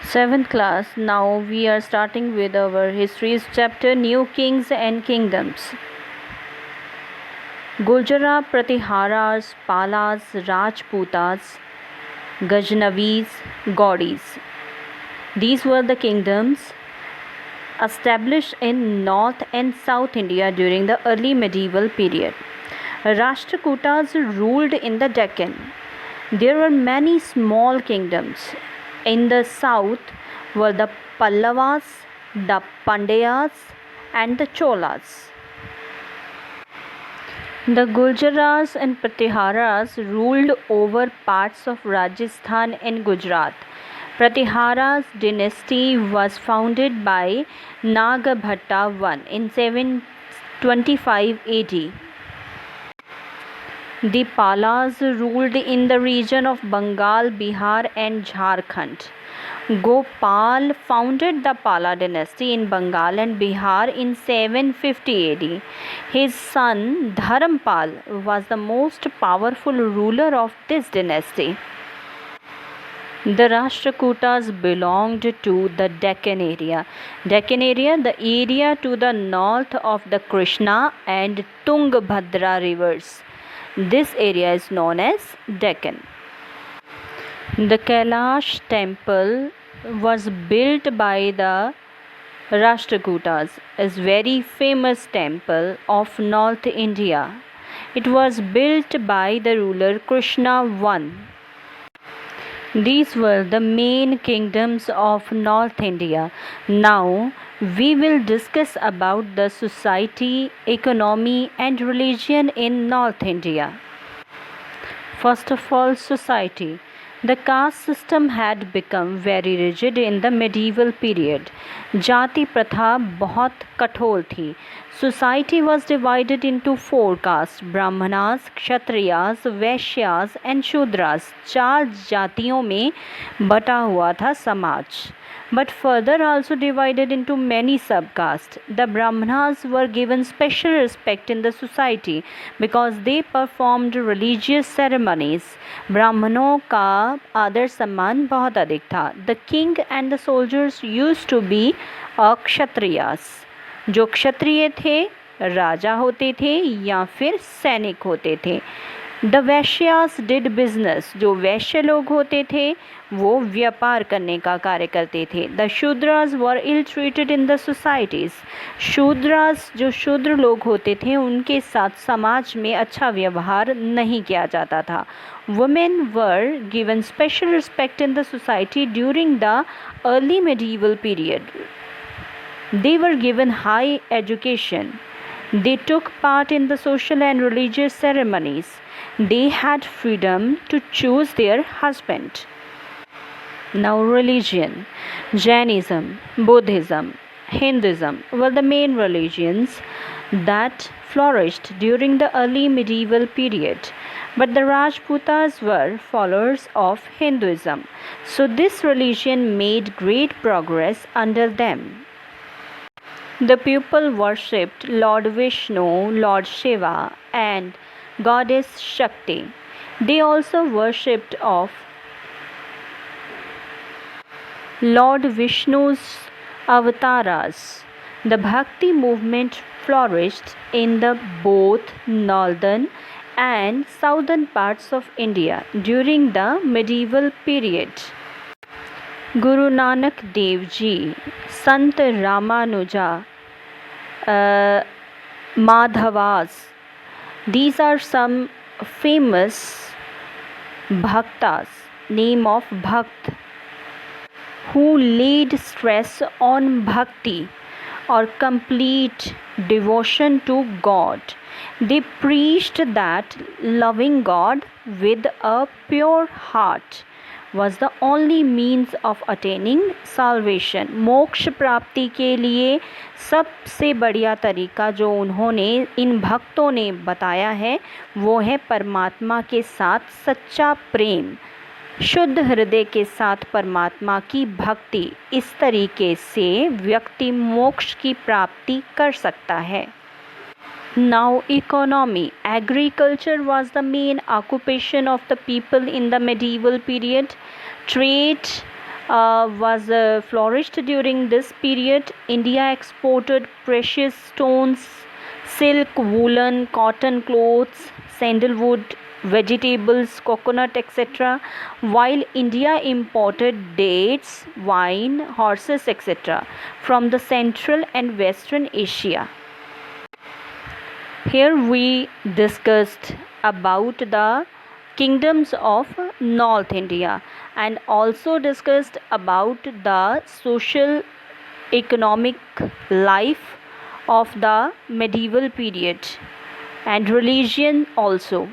Seventh class. Now we are starting with our histories chapter New Kings and Kingdoms. Gujara, Pratiharas, Palas, Rajputas, Ghaznavis, Gaudis. These were the kingdoms established in North and South India during the early medieval period. Rashtrakutas ruled in the Deccan. There were many small kingdoms. In the south were the Pallavas, the Pandyas, and the Cholas. The Gurjaras and Pratiharas ruled over parts of Rajasthan and Gujarat. Pratihara's dynasty was founded by Nagabhatta I in 725 AD. The Palas ruled in the region of Bengal, Bihar and Jharkhand. Gopal founded the Pala dynasty in Bengal and Bihar in 750 AD. His son Dharampal was the most powerful ruler of this dynasty. The Rashtrakutas belonged to the Deccan area. Deccan area, the area to the north of the Krishna and Tungabhadra rivers. This area is known as Deccan. The Kailash temple was built by the Rashtrakutas, is very famous temple of North India. It was built by the ruler Krishna I. These were the main kingdoms of North India. Now we will discuss about the society, economy and religion in North India. First of all, society. The caste system had become very rigid in the medieval period. जाति प्रथा बहुत कठोर थी. Society was divided into 4 castes: Brahmanas, Kshatriyas, वैश्यास and Shudras. 4 जातियों में बटा हुआ था समाज. But further also divided into many subcastes. The Brahmanas were given special respect in the society because they performed religious ceremonies. ब्राह्मणों का आदर सम्मान बहुत अधिक था. The king and the soldiers used to be Kshatriyas. जो क्षत्रिय थे राजा होते थे या फिर सैनिक होते थे. The Vaishyas did business. जो वैश्य लोग होते थे वो व्यापार करने का कार्य करते थे. The Shudras were ill treated in the societies. Shudras जो शूद्र लोग होते थे उनके साथ समाज में अच्छा व्यवहार नहीं किया जाता था. Women were given special respect in the society during the early medieval period. They were given high education. They took part in the social and religious ceremonies. They had freedom to choose their husband. Now religion. Jainism, Buddhism, Hinduism were the main religions that flourished during the early medieval period. But the Rajputas were followers of Hinduism. So this religion made great progress under them. The people worshipped Lord Vishnu, Lord Shiva and Goddess Shakti. They also worshipped of Lord Vishnu's avatars. The Bhakti movement flourished in the both northern and southern parts of India during the medieval period. Guru Nanak Dev Ji, Sant Ramanuja, Madhavas. These are some famous bhaktas, name of Bhakt, who laid stress on bhakti or complete devotion to God. They preached that loving God with a pure heart was the only means of attaining salvation. मोक्ष प्राप्ति के लिए सबसे बढ़िया तरीका जो उन्होंने इन भक्तों ने बताया है वो है परमात्मा के साथ सच्चा प्रेम, शुद्ध हृदय के साथ परमात्मा की भक्ति. इस तरीके से व्यक्ति मोक्ष की प्राप्ति कर सकता है. Now economy. Agriculture was the main occupation of the people in the medieval period. Trade was flourished during this period. India exported precious stones, silk, woolen, cotton clothes, sandalwood, vegetables, coconut, etc., while India imported dates, wine, horses, etc., from the Central and Western Asia. Here we discussed about the kingdoms of North India and also discussed about the social economic life of the medieval period and religion also.